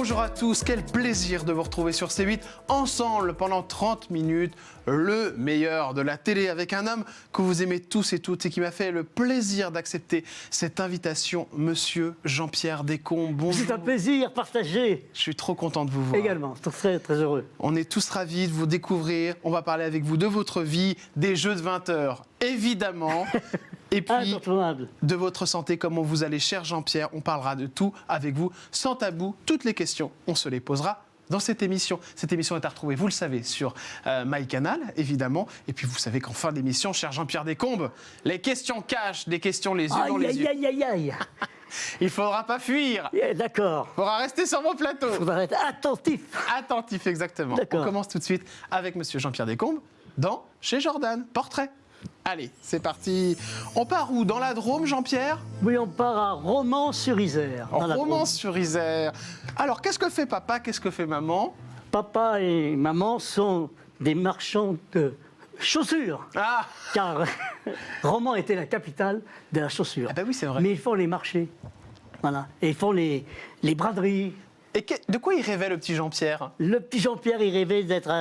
Bonjour à tous, quel plaisir de vous retrouver sur C8 ensemble pendant 30 minutes, le meilleur de la télé avec un homme que vous aimez tous et toutes et qui m'a fait le plaisir d'accepter cette invitation, monsieur Jean-Pierre Descombes. Bonjour. C'est un plaisir partagé. Je suis trop content de vous voir. Également, très, très heureux. On est tous ravis de vous découvrir, on va parler avec vous de votre vie, des jeux de 20 heures, évidemment. Et puis, de votre santé, comment vous allez, cher Jean-Pierre. On parlera de tout avec vous, sans tabou. Toutes les questions, on se les posera dans cette émission. Cette émission est à retrouver, vous le savez, sur MyCanal, évidemment. Et puis, vous savez qu'en fin d'émission, cher Jean-Pierre Descombes, les questions cachent, des questions les yeux dans les yeux. Aïe. Il ne faudra pas fuir. D'accord. Il faudra rester sur mon plateau. Il faudra être attentif. Attentif, exactement. On commence tout de suite avec monsieur Jean-Pierre Descombes dans Chez Jordan, portrait. Allez, c'est parti. On part où? Dans la Drôme, Jean-Pierre? Oui, on part à Romans-sur-Isère. Romans-sur-Isère. Alors, qu'est-ce que fait papa? Qu'est-ce que fait maman? Papa et maman sont des marchands de chaussures. Ah. Car Romans était la capitale de la chaussure. Ah ben oui, c'est vrai. Mais ils font les marchés. Voilà. Et ils font les braderies. Et de quoi il rêvait, le petit Jean-Pierre? Le petit Jean-Pierre, il rêvait d'être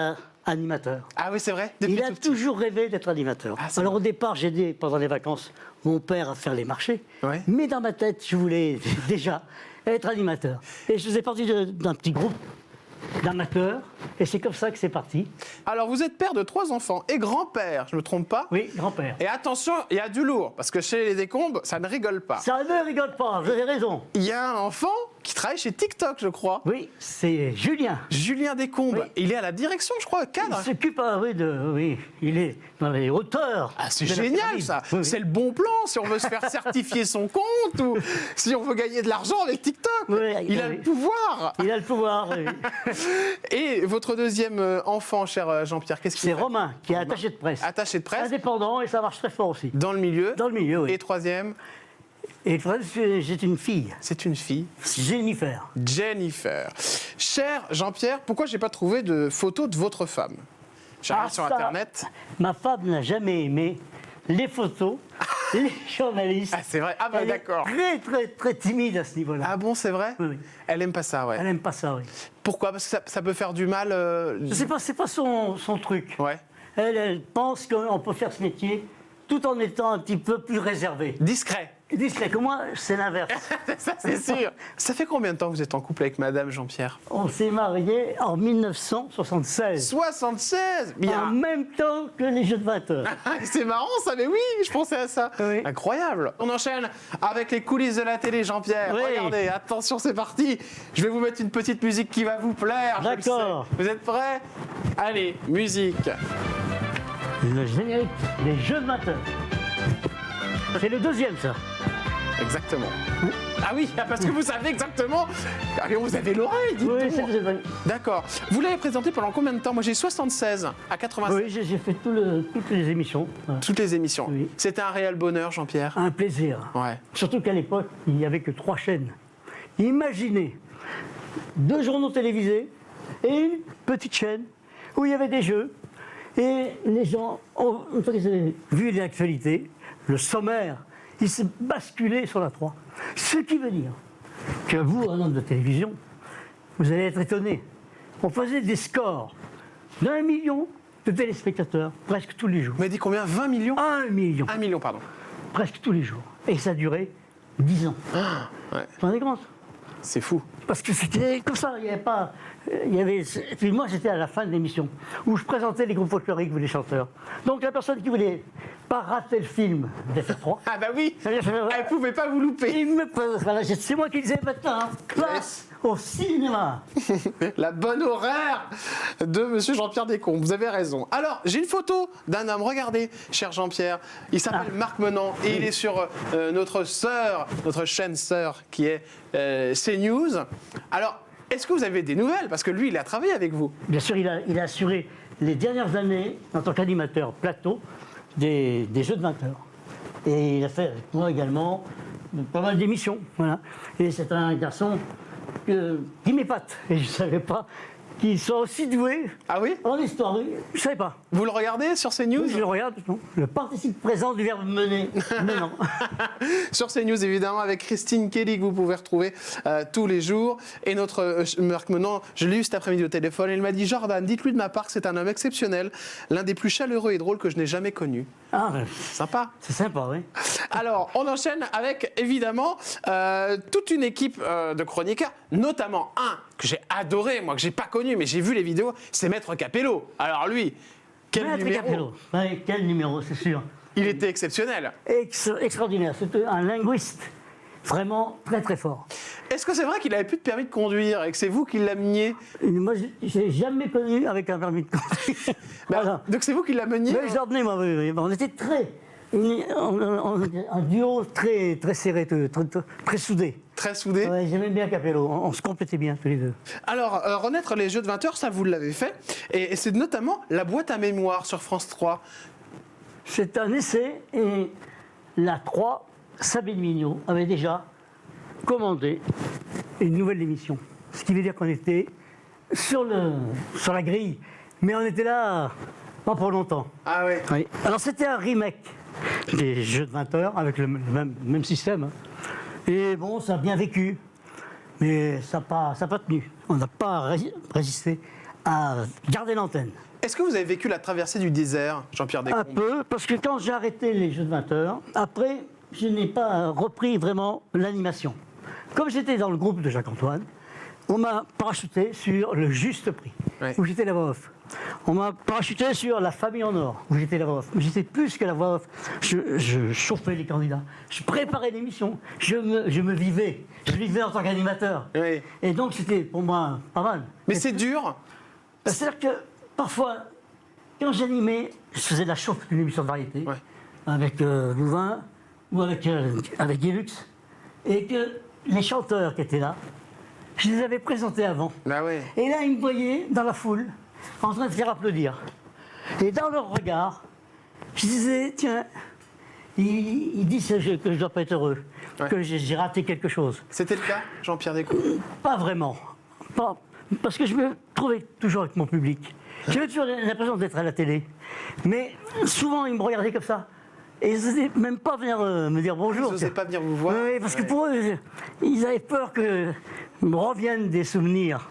animateur. Ah oui, c'est vrai. Il a toujours rêvé d'être animateur. Ah, alors au départ, j'ai aidé pendant les vacances mon père à faire les marchés. Ouais. Mais dans ma tête, je voulais déjà être animateur. Et je faisais partie d'un petit groupe d'amateurs. Et c'est comme ça que c'est parti. Alors, vous êtes père de 3 enfants et grand-père, je ne me trompe pas? Oui, grand-père. Et attention, il y a du lourd, parce que chez les Descombes, ça ne rigole pas. Ça ne rigole pas, vous avez raison. Il y a un enfant qui travaille chez TikTok, je crois. Oui, c'est Julien. Julien Descombes. Oui. Il est à la direction, je crois, cadre. Il s'occupe, oui, il est dans les hauteurs. Ah, c'est génial, ça. Oui. C'est le bon plan si on veut se faire certifier son compte ou si on veut gagner de l'argent avec TikTok. Oui, il a le pouvoir. Il a le pouvoir, oui. Et votre deuxième enfant, cher Jean-Pierre, qu'est-ce qu'il fait? C'est Romain, qui est attaché de presse. Attaché de presse. Indépendant, et ça marche très fort aussi. Dans le milieu. Dans le milieu, oui. Et troisième? Et j'ai une fille. C'est une fille. Jennifer. Jennifer. Cher Jean-Pierre, pourquoi je n'ai pas trouvé de photo de votre femme? J'arrive sur Internet. Ma femme n'a jamais aimé les photos, les journalistes. Ah, c'est vrai. Ah, bah d'accord. Elle est très timide à ce niveau-là. Ah bon, c'est vrai? Oui. Elle aime pas ça, ouais. Elle n'aime pas ça, oui. Pourquoi? Parce que ça peut faire du mal. C'est pas son truc. Ouais. Elle pense qu'on peut faire ce métier tout en étant un petit peu plus réservé. Discret. Discret que moi, c'est l'inverse. Ça, c'est sûr. Ça fait combien de temps que vous êtes en couple avec madame, Jean-Pierre? On s'est mariés en 1976. 76 bien. En même temps que les Jeux de 20 heures. C'est marrant ça, mais oui, je pensais à ça. Oui. Incroyable. On enchaîne avec les coulisses de la télé, Jean-Pierre. Oui. Regardez, attention, c'est parti. Je vais vous mettre une petite musique qui va vous plaire. je le D'accord. sais. Vous êtes prêts? Allez, musique. Le générique des Jeux de 20 heures. C'est le deuxième, ça. Exactement. Ah oui, parce que vous savez exactement. Allez, vous avez l'oreille, dites-moi. Oui, c'est le deuxième. D'accord. Vous l'avez présenté pendant combien de temps? Moi, j'ai 76 à 87. Oui, j'ai fait toutes les émissions. Voilà. Toutes les émissions. Oui. C'était un réel bonheur, Jean-Pierre. Un plaisir. Ouais. Surtout qu'à l'époque, il n'y avait que 3 chaînes. Imaginez 2 journaux télévisés et une petite chaîne où il y avait des jeux. Et les gens, une fois qu'ils avaient vu l'actualité, le sommaire, ils se basculaient sur la 3. Ce qui veut dire que vous, un homme de télévision, vous allez être étonné. On faisait des scores d'1 million de téléspectateurs presque tous les jours. Vous m'avez dit combien? 20 millions? 1 million. 1 million, pardon. Presque tous les jours. Et ça durait 10 ans. Ouais. Vous vous rendez compte? C'est fou. Parce que c'était comme ça, il n'y avait pas... Et puis moi, j'étais à la fin de l'émission, où je présentais les groupes folkloriques ou les chanteurs. Donc la personne qui voulait pas rater le film d'FR3... Ah bah oui, elle pouvait pas vous louper. Voilà, c'est moi qui disais maintenant, place au cinéma. La bonne horaire de monsieur Jean-Pierre Descombes, vous avez raison. Alors, j'ai une photo d'un homme, regardez, cher Jean-Pierre, il s'appelle Marc Menant et il est sur notre chaîne sœur qui est CNews. Alors, est-ce que vous avez des nouvelles? Parce que lui, il a travaillé avec vous. Bien sûr, il a assuré les dernières années, en tant qu'animateur plateau, des Jeux de 20 heures. Et il a fait avec moi également pas mal d'émissions. Voilà. Et c'est un garçon qui m'épate. Et je ne savais pas qui soit aussi doué en histoire. Je ne savais pas. Vous le regardez sur CNews? Oui, je le regarde. Non. Le participe présent du verbe mener. Mais non. Sur CNews, évidemment, avec Christine Kelly, que vous pouvez retrouver tous les jours. Et notre Marc Menant, je l'ai eu cet après-midi au téléphone. Elle m'a dit: Jordan, dites-lui de ma part que c'est un homme exceptionnel, l'un des plus chaleureux et drôles que je n'ai jamais connu. Ah, sympa. C'est sympa, oui. Alors, on enchaîne avec, évidemment, toute une équipe de chroniqueurs, notamment un que j'ai adoré, moi, que j'ai pas connu, mais j'ai vu les vidéos, c'est Maître Capello. Alors lui, quel Maître numéro? Capello. Ouais, quel numéro, c'est sûr. Il était exceptionnel. Extraordinaire. C'était un linguiste vraiment très très fort. Est-ce que c'est vrai qu'il n'avait plus de permis de conduire et que c'est vous qui l'ameniez? Moi, je n'ai jamais connu avec un permis de conduire. Voilà. Donc c'est vous qui l'ameniez? Mais je l'emmenais, moi. Oui. On était un duo très, très serré, très soudé. Très soudé. Ouais, j'aimais bien Capello. On se complétait bien tous les deux. Alors, renaître les Jeux de 20h, ça vous l'avez fait. Et c'est notamment la boîte à mémoire sur France 3. C'est un essai et la 3, Sabine Mignot, avait déjà commandé une nouvelle émission. Ce qui veut dire qu'on était sur la grille, mais on était là pas pour longtemps. Ah ouais. Oui. Alors c'était un remake des Jeux de 20h avec le même système. Et bon, ça a bien vécu, mais ça n'a pas tenu. On n'a pas résisté à garder l'antenne. Est-ce que vous avez vécu la traversée du désert, Jean-Pierre Descombes? Un peu, parce que quand j'ai arrêté les Jeux de 20h, après, je n'ai pas repris vraiment l'animation. Comme j'étais dans le groupe de Jacques-Antoine, on m'a parachuté sur Le Juste Prix, où j'étais la voix off. On m'a parachuté sur La Famille en Or, où j'étais la voix off. Mais j'étais plus que la voix off. Je chauffais les candidats, je préparais l'émission, je me vivais. Je vivais en tant qu'animateur. Oui. Et donc c'était pour moi pas mal. Mais c'est dur. C'est-à-dire que parfois, quand j'animais, je faisais de la chauffe d'une émission de variété, avec Louvain ou avec Guilux, et que les chanteurs qui étaient là, je les avais présentés avant. Bah ouais. Et là, ils me voyaient dans la foule, en train de faire applaudir. Et dans leur regard, je disais, tiens, ils disent que je ne dois pas être heureux, que j'ai raté quelque chose. C'était le cas, Jean-Pierre Descombes? Pas vraiment. Pas, parce que je me trouvais toujours avec mon public. J'avais toujours l'impression d'être à la télé. Mais souvent, ils me regardaient comme ça. Et ils n'osaient même pas venir me dire bonjour. Ils n'osaient pas venir vous voir? Oui, parce que pour eux, ils avaient peur que me reviennent des souvenirs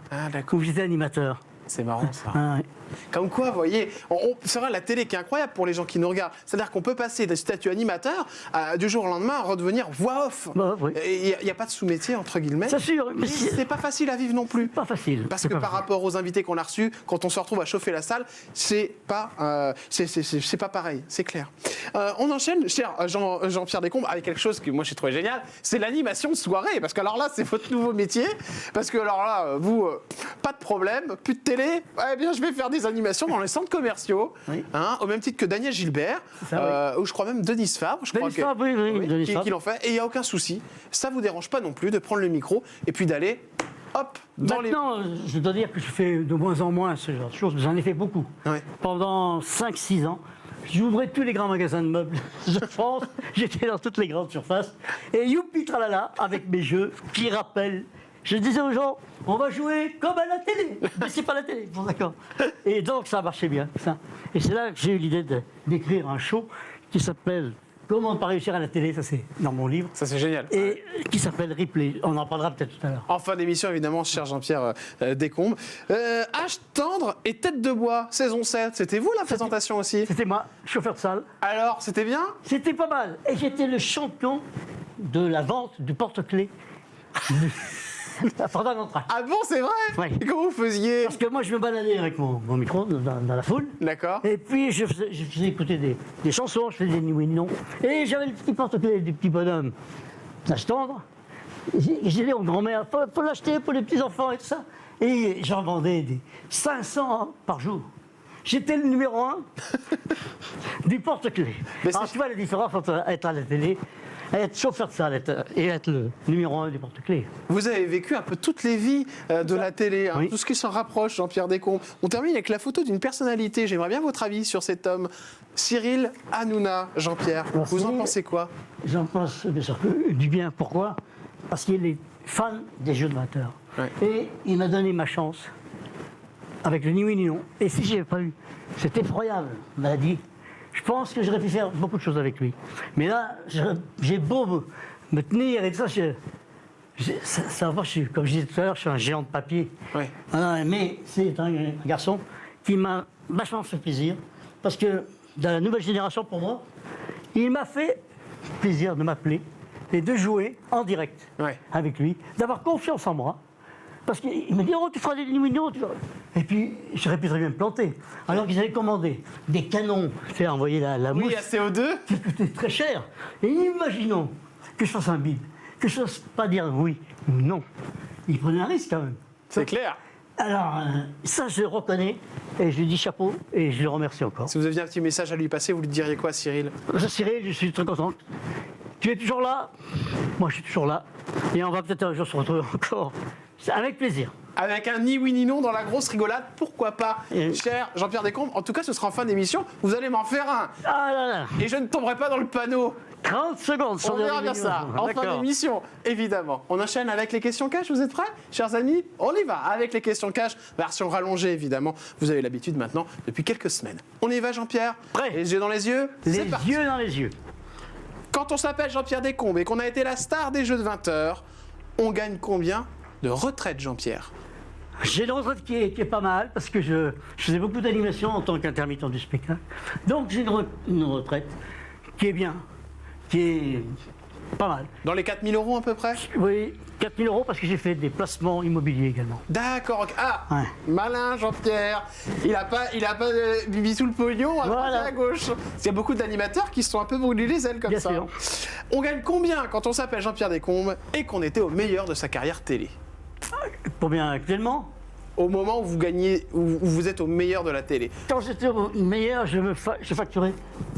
où j'étais animateur. C'est marrant ça. Ah, ouais. Comme quoi, vous voyez, c'est vrai la télé qui est incroyable pour les gens qui nous regardent. C'est-à-dire qu'on peut passer de statut animateur du jour au lendemain à redevenir voix off. Il n'y a pas de sous-métier, entre guillemets. C'est sûr. Mais c'est pas facile à vivre non plus. Pas facile. Parce que par rapport aux invités qu'on a reçus, quand on se retrouve à chauffer la salle, c'est pas pareil, c'est clair. On enchaîne, cher Jean-Pierre Descombes, avec quelque chose que moi j'ai trouvé génial, c'est l'animation de soirée. Parce que alors là, c'est votre nouveau métier. Parce que alors là, vous, pas de problème, plus de télé. Eh bien, je vais faire des animations dans les centres commerciaux, au même titre que Daniel Gilbert, ou je crois même Denis Fabre, qui l'ont fait. Et il n'y a aucun souci. Ça ne vous dérange pas non plus de prendre le micro et puis d'aller, hop, dans Maintenant, je dois dire que je fais de moins en moins ce genre de choses. J'en ai fait beaucoup. Pendant 5-6 ans, j'ouvrais tous les grands magasins de meubles de France. J'étais dans toutes les grandes surfaces. Et youpi tralala, avec mes jeux qui rappellent. Je disais aux gens, on va jouer comme à la télé. Mais c'est pas la télé, bon d'accord. Et donc ça marchait bien, ça. Et c'est là que j'ai eu l'idée d'écrire un show qui s'appelle Comment ne pas réussir à la télé, ça c'est dans mon livre. Ça c'est génial. Et qui s'appelle Replay. On en parlera peut-être tout à l'heure. En fin d'émission, évidemment, cher Jean-Pierre Descombes. H tendre et tête de bois, saison 7. C'était vous la présentation aussi? C'était moi, chauffeur de salle. Alors, c'était bien? C'était pas mal. Et j'étais le champion de la vente du porte-clés. Pendant l'entracte. Ah bon, c'est vrai? Et comment vous faisiez? Parce que moi, je me baladais avec mon micro dans la foule. D'accord. Et puis, je faisais écouter des chansons, je faisais des oui, non. Et j'avais le petit porte-clés du petit bonhomme d'âge tendre. J'ai dit aux grand-mères, faut l'acheter pour les petits-enfants et tout ça. Et j'en vendais des 500 par jour. J'étais le numéro 1 du porte-clés. Alors, tu vois la différence entre être à la télé, être chauffeur de salle et être le numéro 1 du porte-clés. Vous avez vécu un peu toutes les vies de la télé, tout ce qui s'en rapproche, Jean-Pierre Descombes. On termine avec la photo d'une personnalité. J'aimerais bien votre avis sur cet homme. Cyril Hanouna, Jean-Pierre. Vous en pensez quoi? J'en pense bien sûr du bien. Pourquoi? Parce qu'il est fan des Jeux de 20h. Et il m'a donné ma chance avec le ni oui ni non. Et si j'avais pas eu cette effroyable maladie, je pense que j'aurais pu faire beaucoup de choses avec lui. Mais là, j'ai beau me tenir et tout ça, ça va pas, comme je disais tout à l'heure, je suis un géant de papier. Ouais. Mais c'est un garçon qui m'a vachement fait plaisir, parce que dans la nouvelle génération, pour moi, il m'a fait plaisir de m'appeler et de jouer en direct avec lui, d'avoir confiance en moi. Parce qu'il me dit, oh, tu feras des millions. Et puis, j'aurais pu très bien me planter. Alors qu'ils avaient commandé des canons, tu sais, envoyer la mousse. Oui, à CO2. Qui coûtait très cher. Et imaginons que je fasse un bide, que je ne fasse pas dire oui ou non. Il prenait un risque quand même. C'est clair. Alors, ça, je le reconnais, et je lui dis chapeau, et je le remercie encore. Si vous aviez un petit message à lui passer, vous lui diriez quoi, Cyril? Cyril, je suis très content. Tu es toujours là, moi je suis toujours là, et on va peut-être un jour se retrouver encore. Avec plaisir. Avec un ni oui ni non dans la grosse rigolade, pourquoi pas, cher Jean-Pierre Descombes. En tout cas, ce sera en fin d'émission, vous allez m'en faire un. Ah là là. Et je ne tomberai pas dans le panneau. 30 secondes. On verra bien ça, en fin d'émission, évidemment. On enchaîne avec les questions cash, vous êtes prêts, chers amis? On y va, avec les questions cash, version rallongée, évidemment. Vous avez l'habitude maintenant, depuis quelques semaines. On y va, Jean-Pierre? Prêt. Les yeux dans les yeux? Les yeux dans les yeux. Quand on s'appelle Jean-Pierre Descombes et qu'on a été la star des Jeux de 20 heures, on gagne combien de retraite, Jean-Pierre? J'ai une retraite qui est pas mal, parce que je faisais beaucoup d'animation en tant qu'intermittent du spectacle. Donc j'ai une retraite qui est bien, qui est pas mal. Dans les 4 000 € à peu près? Oui, 4 000 € parce que j'ai fait des placements immobiliers également. D'accord, ok. Ah, Ouais. malin Jean-Pierre. Il a pas bibi sous le pognon à droite et à gauche. Il y a beaucoup d'animateurs qui se sont un peu brûlés les ailes comme Bien ça. sûr. On gagne combien quand on s'appelle Jean-Pierre Descombes et qu'on était au meilleur de sa carrière télé? Combien actuellement? Au moment où vous gagnez, où vous êtes au meilleur de la télé. Quand j'étais au meilleur, je facturais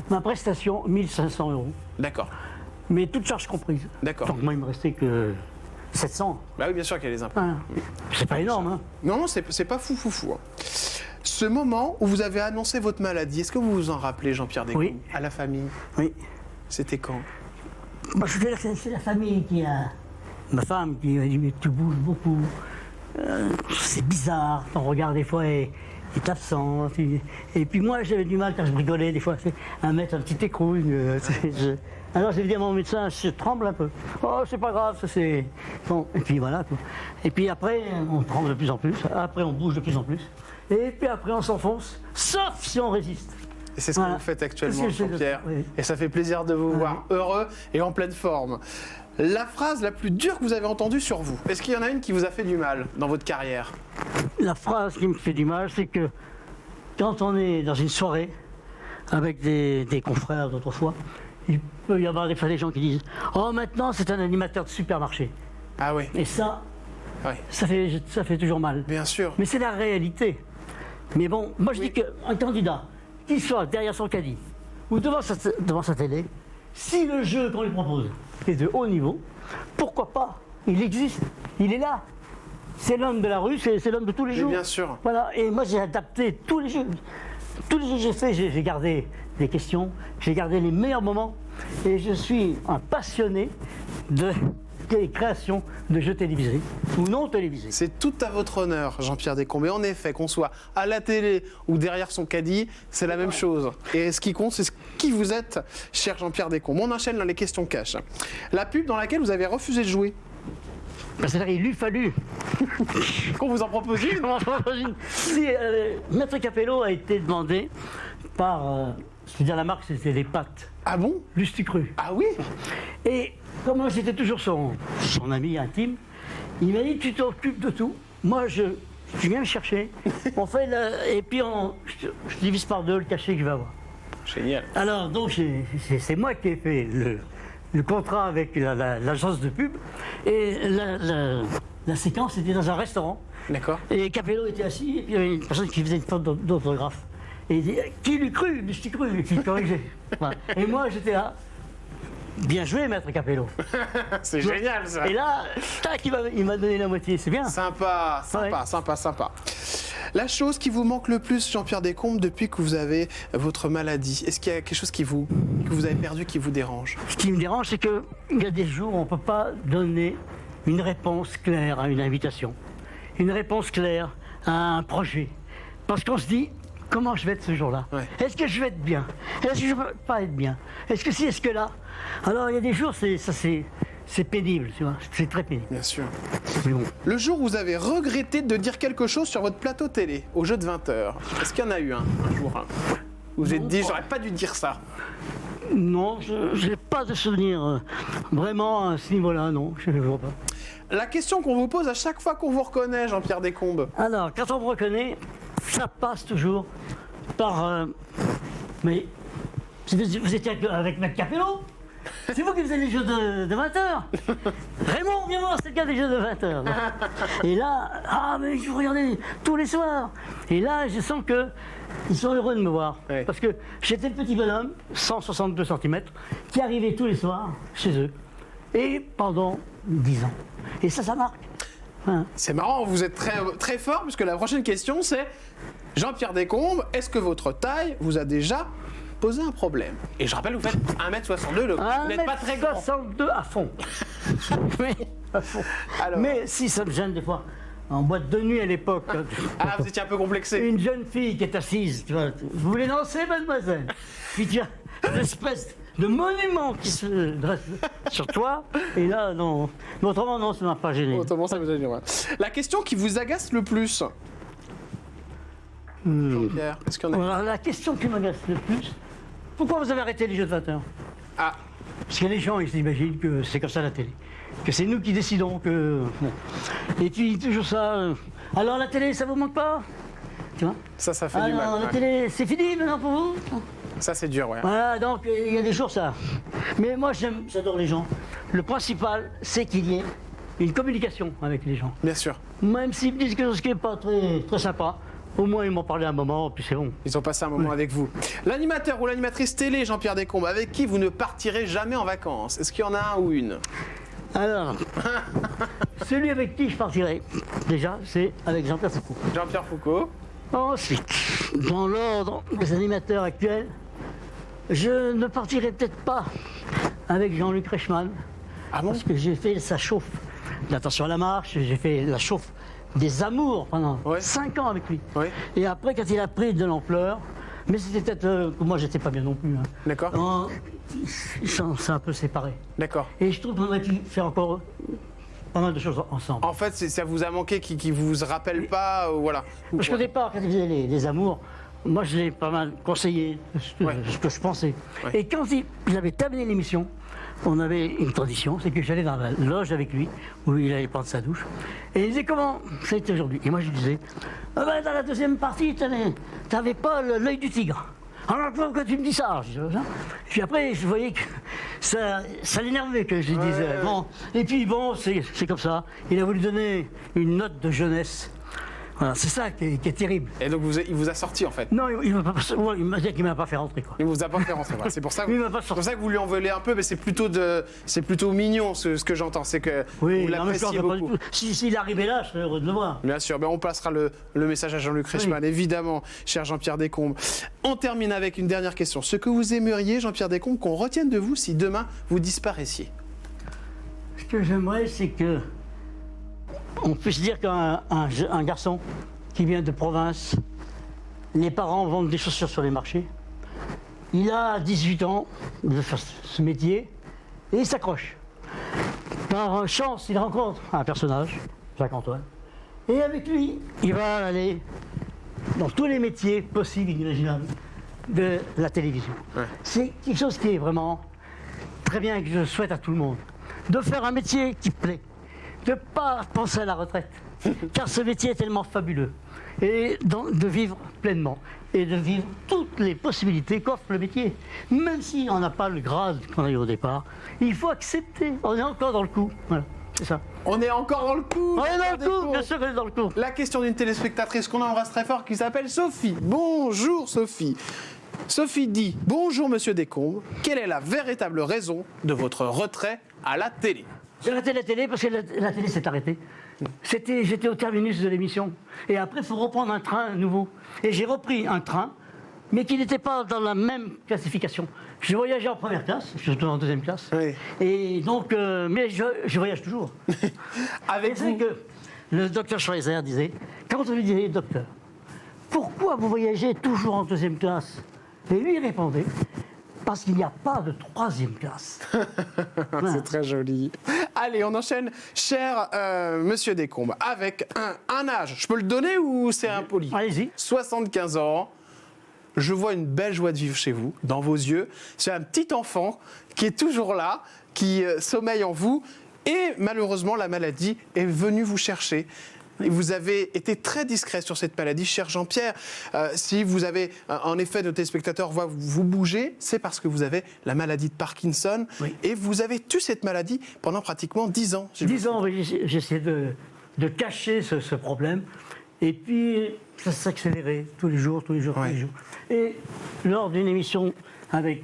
ma prestation 1 500 €. D'accord. Mais toutes charges comprises. D'accord. Donc moi, il me restait que 700. Bah oui, bien sûr qu'il y a les impôts. Voilà. C'est pas énorme, hein. Non, c'est pas fou. Hein. Ce moment où vous avez annoncé votre maladie, est-ce que vous vous en rappelez, Jean-Pierre Descombes? Oui. À la famille? Oui. C'était quand? Moi, je veux dire que c'est la famille qui a... Ma femme qui m'a dit, mais tu bouges beaucoup. C'est bizarre, ton regard des fois est absent. Et puis moi, j'avais du mal quand je rigolais des fois à mettre un petit écrouille. Alors j'ai dit à mon médecin, je tremble un peu. Oh, c'est pas grave, ça c'est... Bon, et puis voilà. Quoi. Et puis après, on tremble de plus en plus. Après, on bouge de plus en plus. Et puis après, on s'enfonce, sauf si on résiste. Et c'est ce que vous faites actuellement, Jean-Pierre. Oui. Et ça fait plaisir de vous voir heureux et en pleine forme. La phrase la plus dure que vous avez entendue sur vous, est-ce qu'il y en a une qui vous a fait du mal dans votre carrière? La phrase qui me fait du mal, c'est que quand on est dans une soirée avec des confrères d'autrefois, il peut y avoir des fois des gens qui disent « Oh, maintenant, c'est un animateur de supermarché. » Ah oui. Et ça, Ouais. ça fait toujours mal. Bien sûr. Mais c'est la réalité. Mais bon, moi je dis qu'un candidat, qu'il soit derrière son caddie ou devant sa télé, si le jeu qu'on lui propose est de haut niveau, pourquoi pas? Il existe, il est là. C'est l'homme de la rue, c'est l'homme de tous les jours. Bien sûr. Voilà, et moi j'ai adapté tous les jeux. Tous les jeux que j'ai fait, j'ai gardé des questions, j'ai gardé les meilleurs moments, et je suis un passionné des créations de jeux télévisés ou non télévisés. C'est tout à votre honneur, Jean-Pierre Descombes. Et en effet, qu'on soit à la télé ou derrière son caddie, c'est la même chose. Et ce qui compte, c'est qui vous êtes, cher Jean-Pierre Descombes. On enchaîne dans les questions cash. La pub dans laquelle vous avez refusé de jouer. C'est-à-dire qu'il lui fallu qu'on vous en propose une. Si Maître Capello a été demandé par, je veux dire la marque, c'était les pâtes. Ah bon? Lustucru. Ah oui? Et comme moi j'étais toujours son ami intime, il m'a dit tu t'occupes de tout. Moi tu viens me chercher. On fait et puis je divise par deux le cachet que je vais avoir. Génial. Alors donc c'est moi qui ai fait le contrat avec l'agence de pub et la séquence était dans un restaurant. D'accord. Et Capello était assis et puis il y avait une personne qui faisait une faute d'orthographe. Et il dit qui lui cru, je t'y cru, et puis il corrigeait. Voilà. Et moi j'étais là. Bien joué, Maître Capello. C'est génial ça. Et là, tac, il m'a donné la moitié, c'est bien. Sympa. La chose qui vous manque le plus, Jean-Pierre Descombes, depuis que vous avez votre maladie, est-ce qu'il y a quelque chose que vous avez perdu qui vous dérange? Ce qui me dérange, c'est qu'il y a des jours où on ne peut pas donner une réponse claire à une invitation, une réponse claire à un projet, Parce qu'on se dit, comment je vais être ce jour-là? Est-ce que je vais être bien? Est-ce que je ne vais pas être bien? Est-ce que si, est-ce que là? Alors, il y a des jours, c'est pénible, tu vois, c'est très pénible. Bien sûr. Mais bon. Le jour où vous avez regretté de dire quelque chose sur votre plateau télé, au jeu de 20h, est-ce qu'il y en a eu un jour où vous vous êtes dit, j'aurais pas dû dire ça? Non, je n'ai pas de souvenir vraiment à ce niveau-là, non, je ne vois pas. La question qu'on vous pose à chaque fois qu'on vous reconnaît, Jean-Pierre Descombes. Alors, quand on me reconnaît, ça passe toujours par... mais vous étiez avec Maître Capello? C'est vous qui faisiez les jeux de 20h. Raymond, viens voir, c'est le gars des jeux de 20h. Et là, mais je vous regardais tous les soirs. Et là, je sens qu'ils sont heureux de me voir. Oui. Parce que j'étais le petit bonhomme, 162 cm, qui arrivait tous les soirs chez eux. Et pendant 10 ans. Et ça marque. Hein. C'est marrant, vous êtes très, très fort, puisque la prochaine question, c'est Jean-Pierre Descombes, est-ce que votre taille vous a déjà posé un problème? Et je rappelle, vous faites 1m62, vous n'êtes pas très grand. 1m62 à fond. Mais, à fond. Alors. Mais si ça me gêne des fois. En boîte de nuit à l'époque. Ah, vous étiez un peu complexé. Une jeune fille qui est assise, tu vois. Vous voulez danser, mademoiselle? Puis tu as une espèce de monument qui se dresse sur toi. Et là, non. Mais autrement, non, ça ne m'a pas gêné. Autrement, ça vous a gêné. La question qui vous agace le plus, Jean-Pierre, est-ce qu'il y en a? Alors, la question qui m'agace le plus, pourquoi vous avez arrêté les jeux de 20h? Ah, Parce que les gens, ils s'imaginent que c'est comme ça la télé. Que c'est nous qui décidons que... Bon. Et puis, toujours ça... alors, la télé, ça vous manque pas? Tu vois? ça fait du mal. Alors, la Ouais. télé, c'est fini maintenant pour vous? Ça, c'est dur, ouais. Voilà, donc il y a des jours ça. Mais moi, j'adore les gens. Le principal, c'est qu'il y ait une communication avec les gens. Bien sûr. Même s'ils me disent quelque chose qui n'est pas très, très sympa, au moins ils m'ont parlé un moment, puis c'est bon. Ils ont passé un moment avec vous. L'animateur ou l'animatrice télé, Jean-Pierre Descombes, avec qui vous ne partirez jamais en vacances, est-ce qu'il y en a un ou une? Alors, celui avec qui je partirai, déjà, c'est avec Jean-Pierre Foucault. Jean-Pierre Foucault. Ensuite, dans l'ordre des animateurs actuels, je ne partirai peut-être pas avec Jean-Luc Reichmann, Ah bon? parce que j'ai fait sa chauffe d'Attention à la marche, j'ai fait la chauffe des amours pendant 5 ans avec lui. Ouais. Et après, quand il a pris de l'ampleur, mais c'était peut-être que moi, j'étais pas bien non plus. Hein. D'accord. Ils sont un peu séparés. D'accord. Et je trouve qu'on aurait pu faire encore pas mal de choses ensemble. En fait, ça vous a manqué qui vous rappelle pas, voilà. Parce qu'au départ, quand il faisait les amours, moi, je l'ai pas mal conseillé, ce que je pensais. Ouais. Et quand il avait terminé l'émission, on avait une tradition, c'est que j'allais dans la loge avec lui, où il allait prendre sa douche. Et il disait comment c'était aujourd'hui. Et moi, je lui disais, ah ben, dans la deuxième partie, t'avais pas l'œil du tigre. Alors pourquoi tu me dis ça? Puis après, je voyais que ça l'énervait que je lui disais. Bon. Et puis bon, c'est comme ça. Il a voulu donner une note de jeunesse. Voilà, c'est ça qui est terrible. Et donc il vous a sorti en fait. Non, il m'a dit qu'il ne m'a pas fait rentrer. Quoi. Il vous a pas fait rentrer. Voilà. C'est pour ça que vous lui en voulez un peu, mais c'est plutôt mignon ce que j'entends. C'est que vous l'appréciez beaucoup. S'il arrivait là, je serais heureux de le voir. Bien sûr, on passera le message à Jean-Luc Reichmann, évidemment, cher Jean-Pierre Descombes. On termine avec une dernière question. Ce que vous aimeriez, Jean-Pierre Descombes, qu'on retienne de vous si demain vous disparaissiez? Ce que j'aimerais, c'est que on puisse dire qu'un garçon qui vient de province, les parents vendent des chaussures sur les marchés, il a 18 ans de faire ce métier et il s'accroche. Par chance, il rencontre un personnage, Jacques-Antoine, et avec lui, il va aller dans tous les métiers possibles et inimaginables de la télévision. Ouais. C'est quelque chose qui est vraiment très bien et que je souhaite à tout le monde. De faire un métier qui plaît. De ne pas penser à la retraite, car ce métier est tellement fabuleux. Et de vivre pleinement, et de vivre toutes les possibilités qu'offre le métier. Même si on n'a pas le grade qu'on a eu au départ, il faut accepter, on est encore dans le coup. Voilà, c'est ça. On est encore dans le coup. On est dans le coup, bien sûr qu'on est dans le coup. La question d'une téléspectatrice qu'on embrasse très fort qui s'appelle Sophie. Bonjour Sophie. Sophie dit, bonjour Monsieur Descombes, quelle est la véritable raison de votre retrait à la télé? J'ai arrêté la télé parce que la télé s'est arrêtée. J'étais au terminus de l'émission. Et après, il faut reprendre un train nouveau. Et j'ai repris un train, mais qui n'était pas dans la même classification. Je voyageais en première classe, je suis en deuxième classe. Oui. Et donc, mais je voyage toujours. Avec vous. C'est que le docteur Schweizer disait, quand on lui disait docteur, pourquoi vous voyagez toujours en deuxième classe? Et lui, il répondait, parce qu'il n'y a pas de troisième classe. C'est très joli. Allez, on enchaîne, cher monsieur Descombes, avec un âge. Je peux le donner ou c'est impoli? Allez-y. 75 ans. Je vois une belle joie de vivre chez vous, dans vos yeux. C'est un petit enfant qui est toujours là, qui sommeille en vous. Et malheureusement, la maladie est venue vous chercher. Et vous avez été très discret sur cette maladie, cher Jean-Pierre. Si vous avez, en effet, nos téléspectateurs voient vous bouger, c'est parce que vous avez la maladie de Parkinson. Oui. Et vous avez eu cette maladie pendant pratiquement 10 ans. 10 ans, oui, j'essaie de cacher ce problème. Et puis, ça s'accélérait tous les jours, tous les jours, tous les jours. Et lors d'une émission avec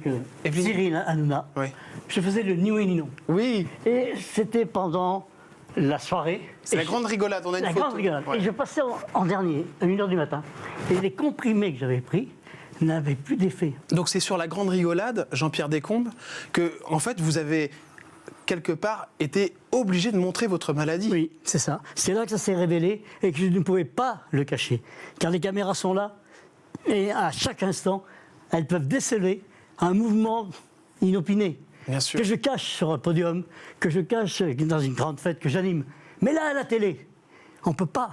Cyril Hanouna, je faisais le ni oui ni non. Oui. Et c'était pendant la soirée. C'est la grande rigolade, on a une photo. La grande rigolade. Ouais. Et je passais en dernier, à 1h du matin. Et les comprimés que j'avais pris n'avaient plus d'effet. Donc c'est sur la grande rigolade, Jean-Pierre Descombes, que, en fait, vous avez quelque part été obligé de montrer votre maladie. Oui, c'est ça. C'est là que ça s'est révélé et que je ne pouvais pas le cacher. Car les caméras sont là et à chaque instant, elles peuvent déceler un mouvement inopiné. Bien sûr. Que je cache sur un podium, que je cache dans une grande fête que j'anime. Mais là, à la télé, on ne peut pas.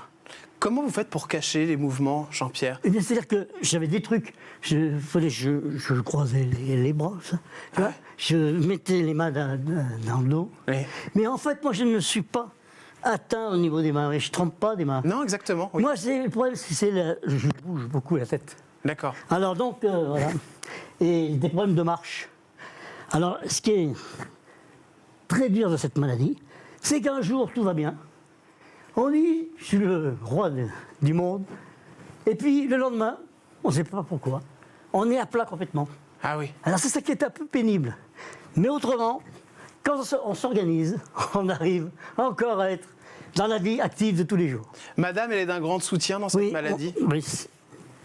Comment vous faites pour cacher les mouvements, Jean-Pierre? Eh bien, c'est-à-dire que j'avais des trucs. Je croisais les bras, ça. Tu vois, je mettais les mains dans le dos. Oui. Mais en fait, moi, je ne suis pas atteint au niveau des mains. Je ne trempe pas des mains. Non, exactement. Oui. Moi, le problème, je bouge beaucoup la tête. D'accord. Alors donc, voilà. Et des problèmes de marche. Alors, ce qui est très dur de cette maladie, c'est qu'un jour, tout va bien. On dit, je suis le roi du monde. Et puis, le lendemain, on ne sait pas pourquoi, on est à plat complètement. Ah oui. Alors, c'est ça qui est un peu pénible. Mais autrement, quand on s'organise, on arrive encore à être dans la vie active de tous les jours. Madame, elle est d'un grand soutien dans cette maladie. Oui.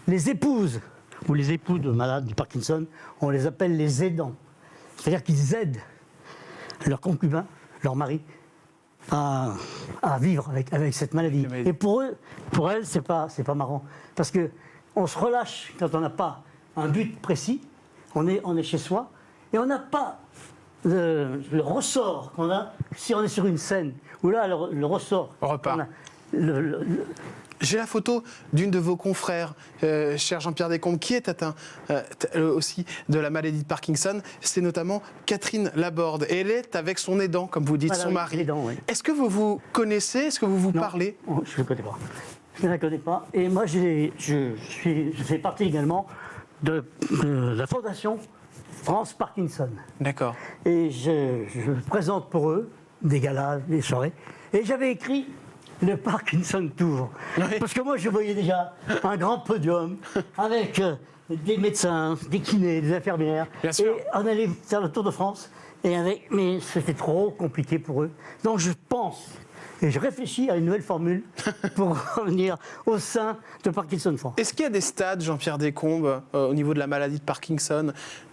Les épouses ou les époux de malades du Parkinson, on les appelle les aidants. C'est-à-dire qu'ils aident leurs concubins, leurs maris, à vivre avec cette maladie. Et pour elles, c'est pas marrant. Parce qu'on se relâche quand on n'a pas un but précis, on est chez soi, et on n'a pas le ressort qu'on a si on est sur une scène, où là, le ressort... On repart. J'ai la photo d'une de vos confrères, cher Jean-Pierre Descombes, qui est atteint aussi de la maladie de Parkinson. C'est notamment Catherine Laborde. Et elle est avec son aidant, comme vous dites, son mari. Aidant, oui. Est-ce que vous vous connaissez? Est-ce que vous vous parlez? Non, je ne la connais pas. Je ne la connais pas. Et moi, je fais partie également de la fondation France Parkinson. D'accord. Et je présente pour eux des galas, des soirées. Et j'avais écrit le Parkinson Tour. Oui. Parce que moi, je voyais déjà un grand podium avec des médecins, des kinés, des infirmières. Bien sûr. Et on allait faire le Tour de France. Mais c'était trop compliqué pour eux. Donc je pense et je réfléchis à une nouvelle formule pour revenir au sein de Parkinson France. Est-ce qu'il y a des stades, Jean-Pierre Descombes, au niveau de la maladie de Parkinson?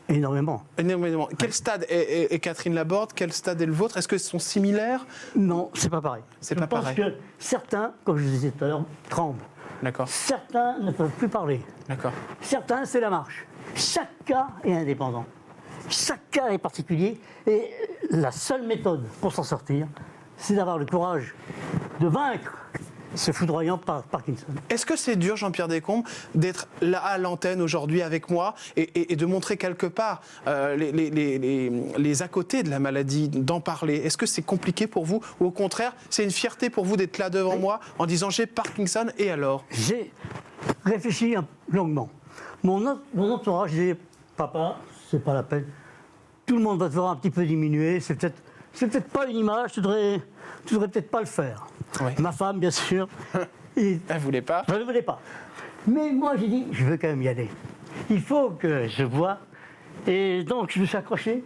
Énormément. Énormément. Quel stade est Catherine Laborde? Quel stade est le vôtre? Est-ce que ce sont similaires? Non, c'est pas pareil. C'est pas pareil. Je pense que certains, comme je vous disais tout à l'heure, tremblent. D'accord. Certains ne peuvent plus parler. D'accord. Certains, c'est la marche. Chaque cas est indépendant. Chaque cas est particulier. Et la seule méthode pour s'en sortir, c'est d'avoir le courage de vaincre ce foudroyant Parkinson. Est-ce que c'est dur, Jean-Pierre Descombes, d'être là à l'antenne aujourd'hui avec moi et de montrer quelque part les à côté de la maladie, d'en parler? Est-ce que c'est compliqué pour vous ou au contraire, c'est une fierté pour vous d'être là devant moi en disant j'ai Parkinson et alors? J'ai réfléchi longuement. Mon entourage disait papa, c'est pas la peine. Tout le monde va te voir un petit peu diminuer. C'est peut-être pas une image. Tu devrais peut-être pas le faire. Oui. Ma femme, bien sûr. Elle ne voulait pas. Je ne voulais pas. Mais moi, j'ai dit, je veux quand même y aller. Il faut que je voie. Et donc, je me suis accroché.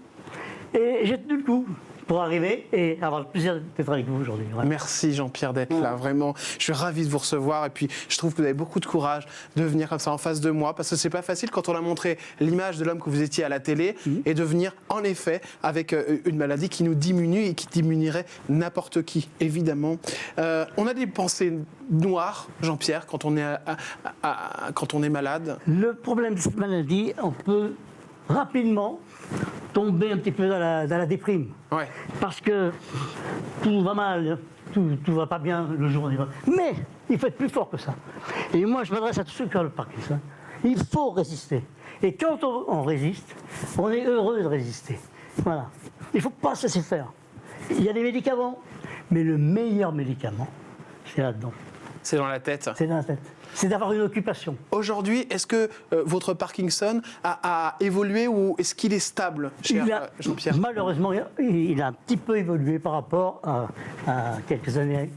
Et j'ai tenu le coup. pour arriver et avoir le plaisir d'être avec vous aujourd'hui. Voilà. Merci Jean-Pierre d'être là, vraiment. Je suis ravi de vous recevoir et puis je trouve que vous avez beaucoup de courage de venir comme ça en face de moi parce que c'est pas facile quand on a montré l'image de l'homme que vous étiez à la télé et de venir en effet avec une maladie qui nous diminue et qui diminuerait n'importe qui, évidemment. On a des pensées noires, Jean-Pierre, quand on est malade. Le problème de cette maladie, on peut rapidement tomber un petit peu dans la déprime. Ouais. Parce que tout va mal, tout va pas bien le jour. Mais il faut être plus fort que ça. Et moi, je m'adresse à tous ceux qui ont le Parkinson. Il faut résister. Et quand on résiste, on est heureux de résister. Voilà. Il ne faut pas se laisser faire. Il y a des médicaments, mais le meilleur médicament, c'est là-dedans. C'est dans la tête. C'est dans la tête. C'est d'avoir une occupation. Aujourd'hui, est-ce que votre Parkinson a évolué ou est-ce qu'il est stable, cher Jean-Pierre? Malheureusement, il a un petit peu évolué par rapport à quelques années.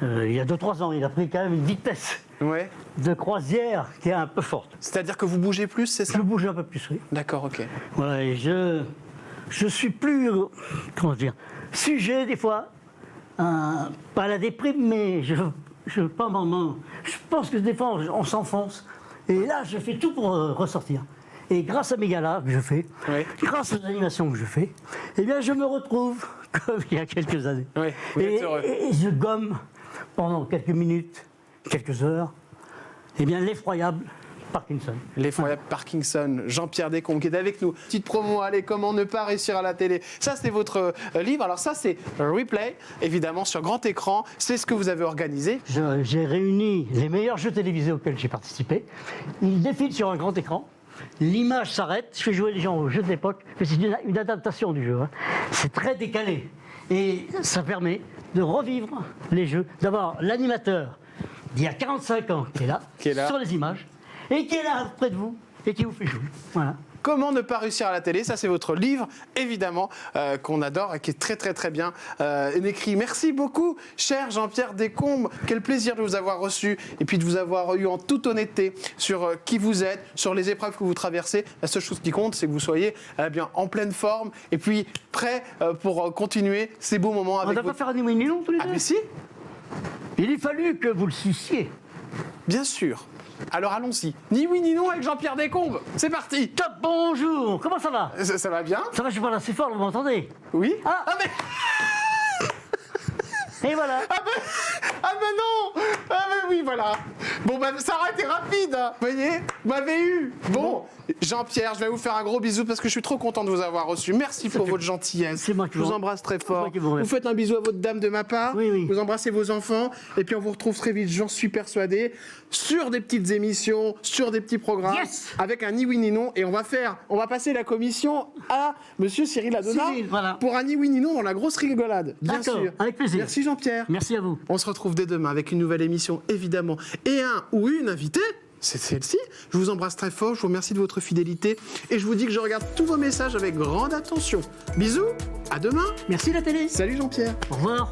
Il y a 2-3 ans, il a pris quand même une vitesse de croisière qui est un peu forte. C'est-à-dire que vous bougez plus, c'est ça? Je bouge un peu plus, oui. D'accord, ok. Voilà, et je suis plus, comment dire, sujet des fois, pas à la déprime, mais je pense que des fois on s'enfonce. Et là, je fais tout pour ressortir. Et grâce à mes galas que je fais, grâce aux animations que je fais, eh bien, je me retrouve comme il y a quelques années. Oui, vous êtes heureux. Et je gomme pendant quelques minutes, quelques heures, eh bien, l'effroyable Parkinson. L'effroyable Parkinson, Jean-Pierre Descombes qui est avec nous. Petite promo, allez, comment ne pas réussir à la télé. Ça, c'est votre livre. Alors ça, c'est Replay, évidemment, sur grand écran. C'est ce que vous avez organisé. J'ai réuni les meilleurs jeux télévisés auxquels j'ai participé. Ils défilent sur un grand écran. L'image s'arrête. Je fais jouer les gens aux jeux de l'époque. Mais c'est une adaptation du jeu. Hein. C'est très décalé. Et ça permet de revivre les jeux, d'avoir l'animateur d'il y a 45 ans qui est là, sur les images, et qui est là près de vous, et qui vous fait jouer. Voilà. Comment ne pas réussir à la télé? Ça, c'est votre livre, évidemment, qu'on adore et qui est très, très, très bien écrit. Merci beaucoup, cher Jean-Pierre Descombes. Quel plaisir de vous avoir reçu et puis de vous avoir eu en toute honnêteté sur qui vous êtes, sur les épreuves que vous traversez. La seule chose qui compte, c'est que vous soyez bien en pleine forme et puis prêt pour continuer ces beaux moments avec vous. On ne va pas faire un ni oui ni non tous les deux? Ah, mais si. Il a fallu que vous le suissiez. Bien sûr. Alors allons-y. Ni oui ni non avec Jean-Pierre Descombes. C'est parti. Top, bonjour. Comment ça va? Ça va bien? Ça va, je parle assez fort, vous m'entendez? Oui. Ah mais... Et voilà. Ah ben non. Ah ben oui, voilà. Bon, ben ça aurait été rapide. Vous voyez, vous m'avez eu. Bon, Jean-Pierre, je vais vous faire un gros bisou parce que je suis trop content de vous avoir reçu. Merci pour votre gentillesse. C'est moi qui je vous embrasse très fort. Vous faites un bisou à votre dame de ma part. Oui. Vous embrassez vos enfants. Et puis on vous retrouve très vite, j'en suis persuadé, sur des petites émissions, sur des petits programmes, avec un ni oui ni non. Et on va passer la commission à Monsieur Cyril Hanouna pour un ni oui ni non dans la grosse rigolade. Bien sûr. Avec plaisir. Merci Jean-Pierre. Merci à vous. On se retrouve dès demain avec une nouvelle émission, évidemment. Et un ou une invitée, c'est celle-ci. Je vous embrasse très fort, je vous remercie de votre fidélité. Et je vous dis que je regarde tous vos messages avec grande attention. Bisous, à demain. Merci la télé. Salut Jean-Pierre. Au revoir.